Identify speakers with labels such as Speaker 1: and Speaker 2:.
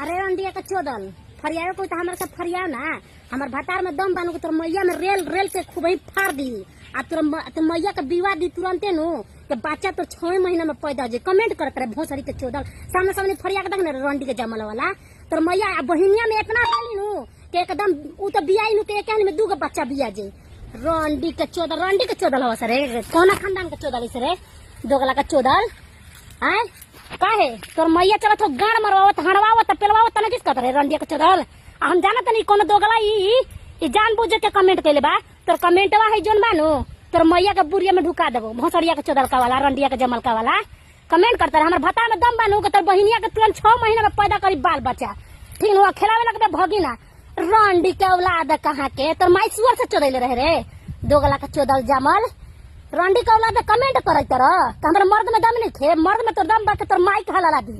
Speaker 1: अरे अंडिया का चोदल फरियावे को तो हमारे साथ फरियाव ना हमार भतार में दम बानू तोर मैया में रेल रेल से खूब ही फाड़ दी आ तोर मैया का विवाह दी तुरंते नु के बच्चा तो 6 महीना में पैदा हो जाए कमेंट करत रहे भोसड़ी के चोदल सामने सामने फरिया के देख ना रंडी के जमल वाला तोर मैया बहिनिया में इतना खाली नु के एकदम उ तो बियाई नु के एक में 2 गो बच्चा बिया जे रंडी के चोदल हो सरे कौन खानदान के चोदल सरे दोगला का चोदल आय काहे तोर मैया चलत हो गाड़ मरवावत हड़वावत पेलवावत ना किस कहत रहे रंडिया के चोदल हम जानत नहीं कोनो दोगला ई जानबूझ के कमेंट कइले बा तोर कमेंटवा है जोन बानू तोर मैया के बुरिया में ढुका देबो भोसड़िया के चोदल का वाला रंडिया के जमल का वाला कमेंट करता रहे हमर भता में दम बानू के तोर बहिनिया के तुरंत 6 महीना में पैदा करी बाल बच्चा ठीक न खेलावे लगबे भगिना रंडी के औलाद कहां के तोर माई सुअर से चोदैले रहे रे दोगला का चोदल जमल रंडी के औलाद कमेंट करत रह त हमर मर्द में दम नहीं थे मर्द में तोर दम बा के तोर माई के हलाला दी